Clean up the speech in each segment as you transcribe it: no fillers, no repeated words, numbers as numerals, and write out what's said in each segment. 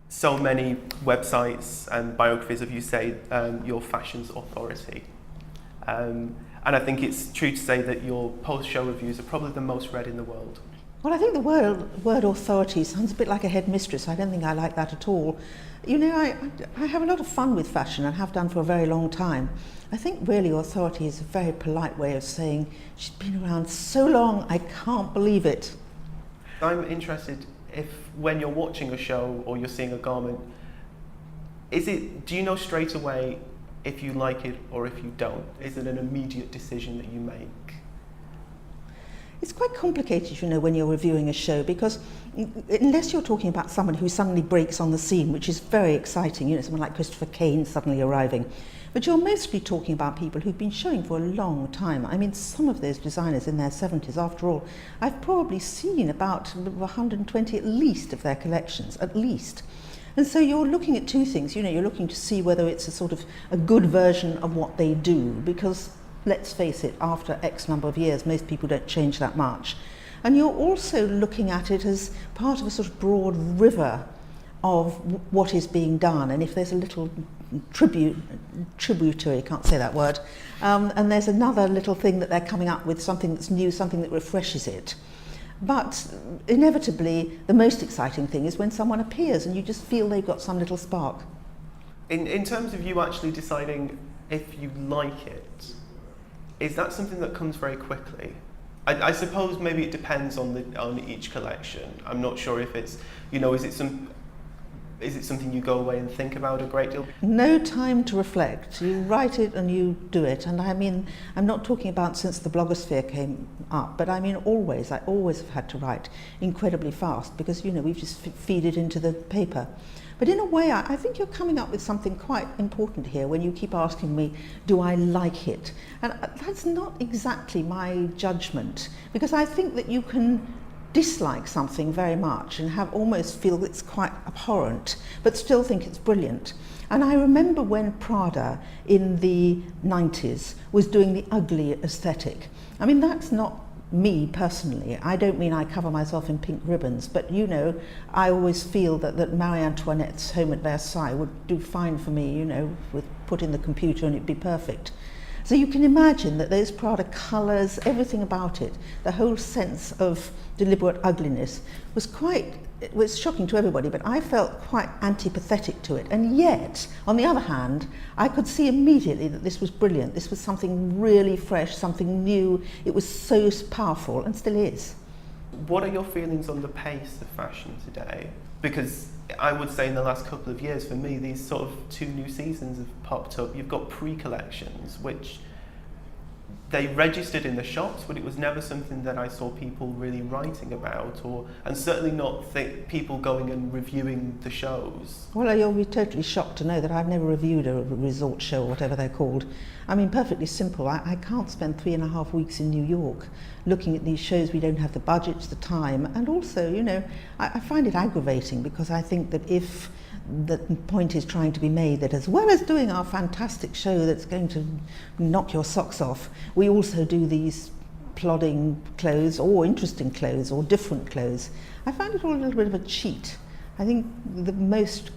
So many websites and biographies of you say your fashion's authority. And I think it's true to say that your post-show reviews are probably the most read in the world. Well, I think the word authority sounds a bit like a headmistress. I don't think I like that at all. You know, I have a lot of fun with fashion and have done for a very long time. I think really authority is a very polite way of saying she's been around so long, I can't believe it. I'm interested if when you're watching a show or you're seeing a garment, do you know straight away if you like it or if you don't? Is it an immediate decision that you make? It's quite complicated, you know, when you're reviewing a show, because unless you're talking about someone who suddenly breaks on the scene, which is very exciting, you know, someone like Christopher Kane suddenly arriving, but you're mostly talking about people who've been showing for a long time. I mean, some of those designers in their 70s, after all, I've probably seen about 120 at least of their collections, at least. And so you're looking at two things, you know, you're looking to see whether it's a sort of a good version of what they do, because let's face it, after X number of years, most people don't change that much. And you're also looking at it as part of a sort of broad river of what is being done. And if there's a little tributary, can't say that word, and there's another little thing that they're coming up with, something that's new, something that refreshes it. But inevitably, the most exciting thing is when someone appears and you just feel they've got some little spark. In terms of you actually deciding if you like it, is that something that comes very quickly? I suppose maybe it depends on each collection. I'm not sure if it's, you know, is it something you go away and think about a great deal? No time to reflect. You write it and you do it. And I mean, I'm not talking about since the blogosphere came up, but I mean always. I always have had to write incredibly fast because, you know, we've just feed it into the paper. But in a way, I think you're coming up with something quite important here when you keep asking me, do I like it? And that's not exactly my judgment, because I think that you can dislike something very much and have almost feel it's quite abhorrent, but still think it's brilliant. And I remember when Prada in the 90s was doing the ugly aesthetic. I mean, that's not me personally. I don't mean I cover myself in pink ribbons, but you know, I always feel that Marie Antoinette's home at Versailles would do fine for me, you know, with put in the computer and it'd be perfect. So you can imagine that those Prada colours, everything about it, the whole sense of deliberate ugliness it was shocking to everybody, but I felt quite antipathetic to it. And yet, on the other hand, I could see immediately that this was brilliant. This was something really fresh, something new. It was so powerful, and still is. What are your feelings on the pace of fashion today? Because I would say in the last couple of years, for me, these sort of 2 new seasons have popped up. You've got pre-collections, which they registered in the shops, but it was never something that I saw people really writing about, and certainly not people going and reviewing the shows. Well, you'll be totally shocked to know that I've never reviewed a resort show or whatever they're called. I mean, perfectly simple. I can't spend 3.5 weeks in New York looking at these shows. We don't have the budgets, the time, and also, you know, I find it aggravating because I think that if the point is trying to be made that as well as doing our fantastic show that's going to knock your socks off, we also do these plodding clothes or interesting clothes or different clothes. I find it all a little bit of a cheat. I think the most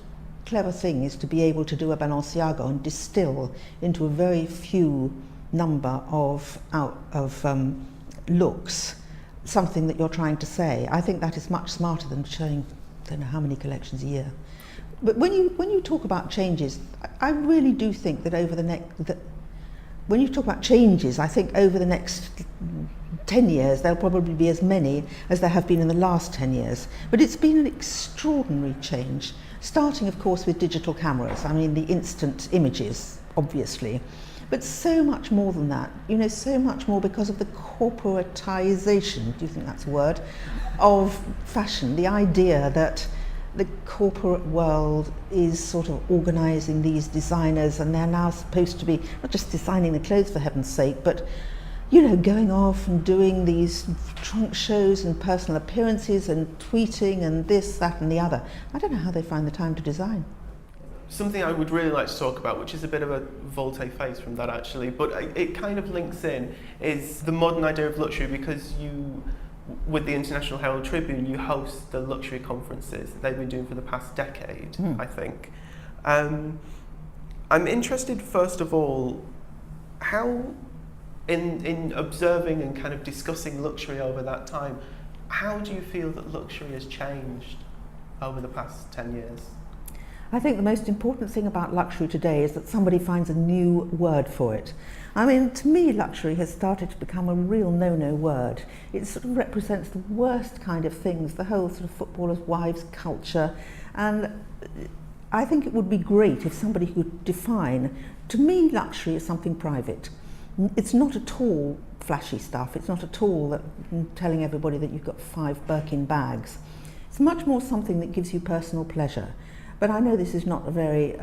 clever thing is to be able to do a Balenciaga and distill into a very few number of looks something that you're trying to say. I think that is much smarter than showing I don't know how many collections a year. But when you talk about changes, I really do think that when you talk about changes, I think over the next 10 years there'll probably be as many as there have been in the last 10 years. But it's been an extraordinary change, starting of course with digital cameras. I mean, the instant images, obviously, but so much more than that, you know, so much more because of the corporatization, do you think that's a word, of fashion, the idea that the corporate world is sort of organising these designers, and they're now supposed to be not just designing the clothes for heaven's sake, but, you know, going off and doing these trunk shows and personal appearances and tweeting and this, that and the other. I don't know how they find the time to design. Something I would really like to talk about, which is a bit of a volte-face from that actually, but it kind of links in, is the modern idea of luxury, because you with the International Herald Tribune, you host the luxury conferences that they've been doing for the past decade, I think. I'm interested, first of all, how, in observing and kind of discussing luxury over that time, how do you feel that luxury has changed over the past 10 years? I think the most important thing about luxury today is that somebody finds a new word for it. I mean, to me, luxury has started to become a real no-no word. It sort of represents the worst kind of things, the whole sort of footballers' wives culture. And I think it would be great if somebody could define, to me, luxury is something private. It's not at all flashy stuff. It's not at all that telling everybody that you've got 5 Birkin bags. It's much more something that gives you personal pleasure. But I know this is not a very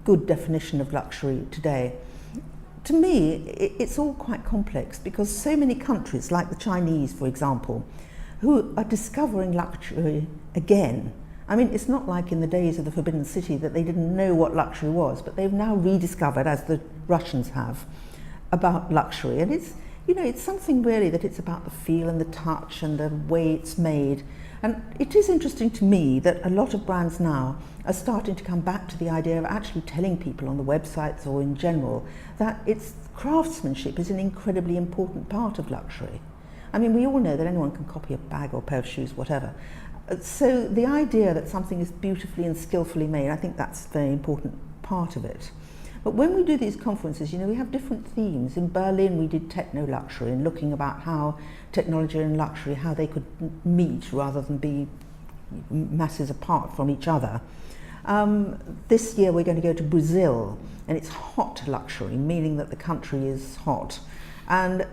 good definition of luxury today. To me, it's all quite complex because so many countries, like the Chinese, for example, who are discovering luxury again. I mean, it's not like in the days of the Forbidden City that they didn't know what luxury was, but they've now rediscovered, as the Russians have, about luxury. And it's, you know, it's something really that it's about the feel and the touch and the way it's made. And it is interesting to me that a lot of brands now are starting to come back to the idea of actually telling people on the websites or in general that it's craftsmanship is an incredibly important part of luxury. I mean, we all know that anyone can copy a bag or pair of shoes, whatever. So the idea that something is beautifully and skillfully made, I think that's a very important part of it. But when we do these conferences, you know, we have different themes. In Berlin, we did techno-luxury and looking about how technology and luxury, how they could meet rather than be masses apart from each other. This year, we're going to go to Brazil, and it's hot luxury, meaning that the country is hot. And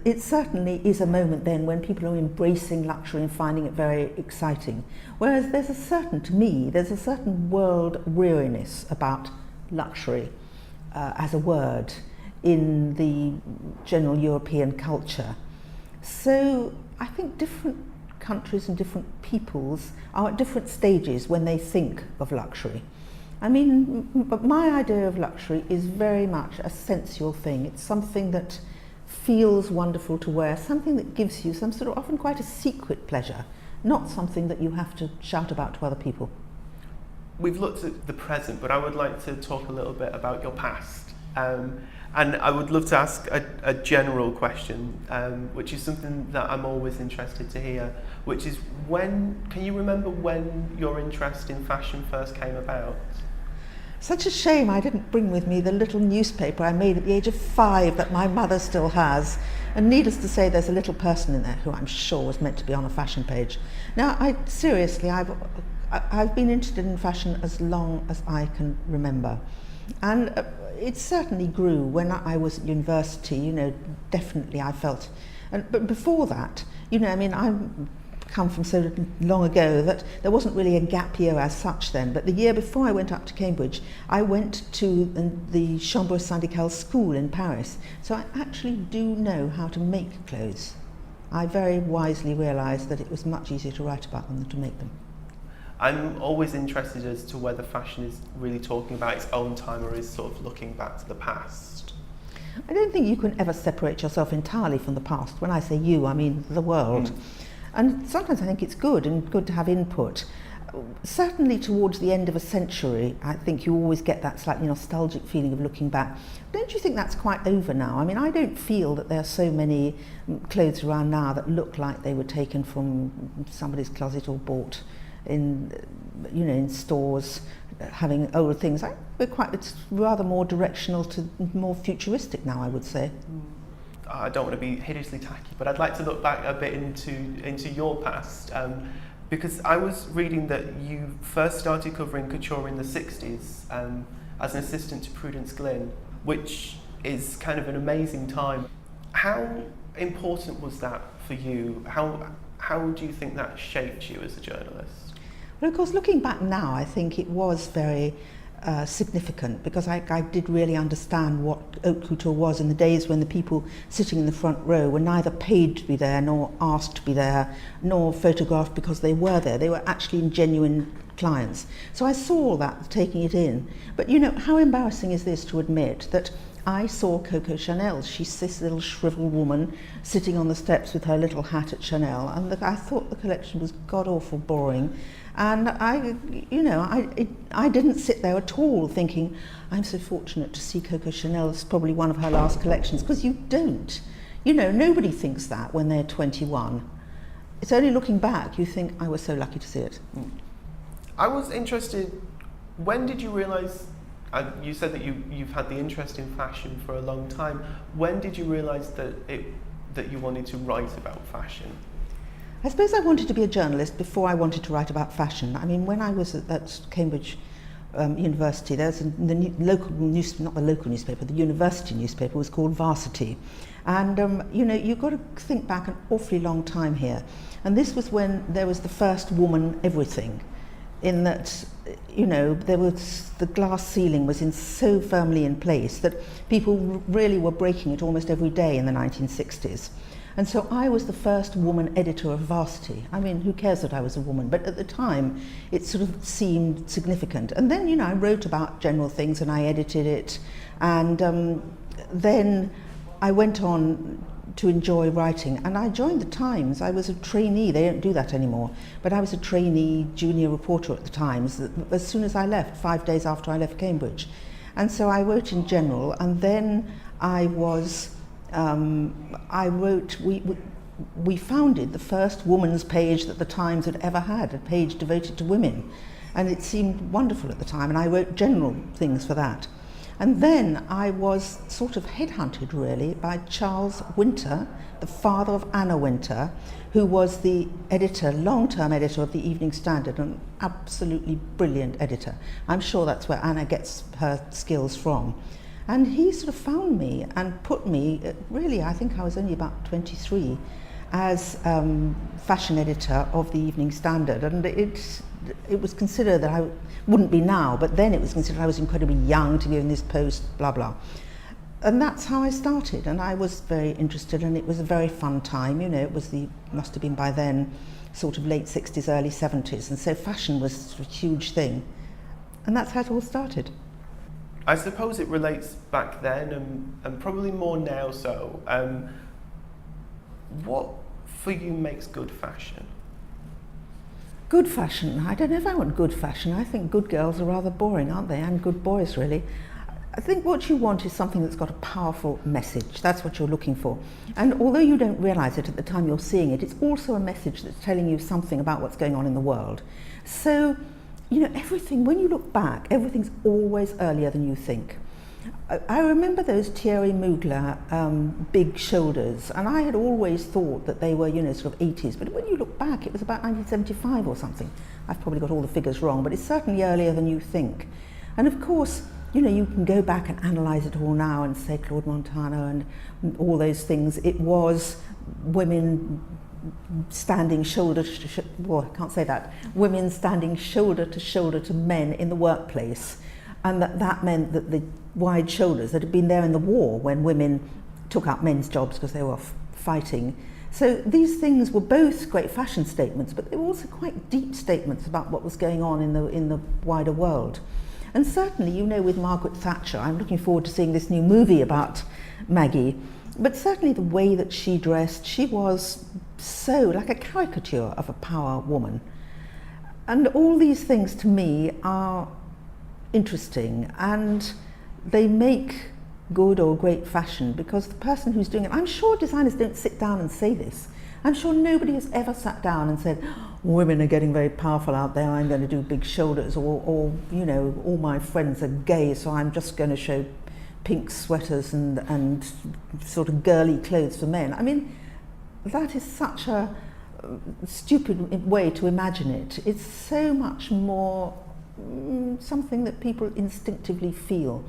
it certainly is a moment then when people are embracing luxury and finding it very exciting. Whereas there's a certain world weariness about luxury as a word in the general European culture. So I think different countries and different peoples are at different stages when they think of luxury. I mean, but my idea of luxury is very much a sensual thing. It's something that feels wonderful to wear, something that gives you some sort of often quite a secret pleasure, not something that you have to shout about to other people. We've looked at the present, but I would like to talk a little bit about your past. And I would love to ask a general question, which is something that I'm always interested to hear, which is can you remember when your interest in fashion first came about? Such a shame I didn't bring with me the little newspaper I made at the age of 5 that my mother still has. And needless to say, there's a little person in there who I'm sure was meant to be on a fashion page. Now, I've been interested in fashion as long as I can remember. And it certainly grew when I was at university, you know, definitely I felt. But before that, you know, I mean, I'm come from so long ago that there wasn't really a gap year as such then. But the year before I went up to Cambridge, I went to the Chambre syndicale school in Paris. So I actually do know how to make clothes. I very wisely realised that it was much easier to write about them than to make them. I'm always interested as to whether fashion is really talking about its own time or is sort of looking back to the past. I don't think you can ever separate yourself entirely from the past. When I say you, I mean the world. And sometimes I think it's good to have input. Certainly towards the end of a century, I think you always get that slightly nostalgic feeling of looking back. Don't you think that's quite over now? I mean, I don't feel that there are so many clothes around now that look like they were taken from somebody's closet or bought in stores, having older things. It's rather more directional to more futuristic now, I would say. I don't want to be hideously tacky, but I'd like to look back a bit into your past, because I was reading that you first started covering couture in the 60s as an assistant to Prudence Glynn, which is kind of an amazing time. How important was that for you? How do you think that shaped you as a journalist? Well, of course, looking back now, I think it was very significant because I did really understand what haute couture was in the days when the people sitting in the front row were neither paid to be there nor asked to be there nor photographed because they were there. They were actually genuine clients. So I saw all that, taking it in. But you know, how embarrassing is this to admit that I saw Coco Chanel. She's this little shriveled woman sitting on the steps with her little hat at Chanel, and I thought the collection was god-awful boring. And I didn't sit there at all thinking, I'm so fortunate to see Coco Chanel. It's probably one of her last collections, because you don't. Nobody thinks that when they're 21. It's only looking back you think, I was so lucky to see it. I was interested, when did you realise, you said that you've had the interest in fashion for a long time. When did you realise that you wanted to write about fashion? I suppose I wanted to be a journalist before I wanted to write about fashion. I mean, when I was at Cambridge University, there's the university newspaper was called Varsity. And, you've got to think back an awfully long time here. And this was when there was the first woman everything, in that, there was the glass ceiling was so firmly in place that people really were breaking it almost every day in the 1960s. And so I was the first woman editor of Varsity. I mean, who cares that I was a woman? But at the time, it sort of seemed significant. And then, I wrote about general things and I edited it. And then I went on to enjoy writing. And I joined the Times. I was a trainee. They don't do that anymore. But I was a trainee junior reporter at the Times as soon as I left, 5 days after I left Cambridge. And so I wrote in general. And then we founded the first woman's page that the Times had ever had, a page devoted to women. And it seemed wonderful at the time, and I wrote general things for that. And then I was sort of headhunted, really, by Charles Winter, the father of Anna Winter, who was the editor, long-term editor of the Evening Standard, an absolutely brilliant editor. I'm sure that's where Anna gets her skills from. And he sort of found me and put me, really, I think I was only about 23, as fashion editor of the Evening Standard. And it was considered that I wouldn't be now, but then it was considered I was incredibly young to be in this post, blah, blah. And that's how I started. And I was very interested, and it was a very fun time. It was must have been by then, sort of late 60s, early 70s. And so fashion was a huge thing. And that's how it all started. I suppose it relates back then and probably more now so. What for you makes good fashion? Good fashion? I don't know if I want good fashion. I think good girls are rather boring, aren't they? And good boys, really. I think what you want is something that's got a powerful message. That's what you're looking for. And although you don't realise it at the time you're seeing it, it's also a message that's telling you something about what's going on in the world. So, everything, when you look back, everything's always earlier than you think. I remember those Thierry Mugler big shoulders, and I had always thought that they were, sort of 80s, but when you look back, it was about 1975 or something. I've probably got all the figures wrong, but it's certainly earlier than you think. And of course, you can go back and analyse it all now and say Claude Montano and all those things. It was women standing shoulder to I can't say that. Women standing shoulder to men in the workplace, and that meant that the wide shoulders that had been there in the war when women took up men's jobs because they were fighting. So these things were both great fashion statements, but they were also quite deep statements about what was going on in the wider world. And certainly, with Margaret Thatcher, I'm looking forward to seeing this new movie about Maggie. But certainly the way that she dressed, she was so like a caricature of a power woman. And all these things to me are interesting, and they make good or great fashion because the person who's doing it, I'm sure designers don't sit down and say this. I'm sure nobody has ever sat down and said, women are getting very powerful out there, I'm going to do big shoulders, or all my friends are gay, so I'm just going to show pink sweaters and sort of girly clothes for men. I mean, that is such a stupid way to imagine it. It's so much more something that people instinctively feel.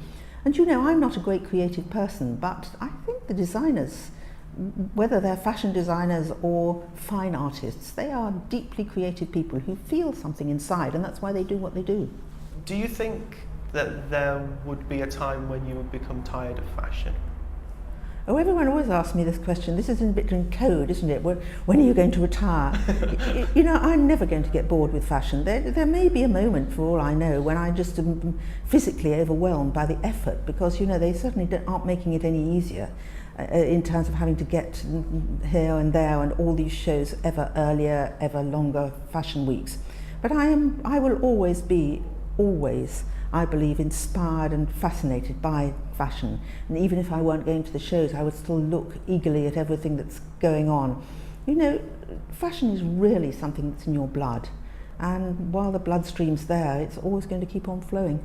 And I'm not a great creative person, but I think the designers, whether they're fashion designers or fine artists, they are deeply creative people who feel something inside, and that's why they do what they do. Do you think that there would be a time when you would become tired of fashion? Oh, everyone always asks me this question. This is a bit in code, isn't it? When are you going to retire? You know, I'm never going to get bored with fashion. There may be a moment, for all I know, when I just am physically overwhelmed by the effort, because, you know, they certainly aren't making it any easier in terms of having to get here and there and all these shows, ever earlier, ever longer fashion weeks. But I will always be, I believe, inspired and fascinated by fashion. And even if I weren't going to the shows, I would still look eagerly at everything that's going on. You know, fashion is really something that's in your blood. And while the bloodstream's there, it's always going to keep on flowing.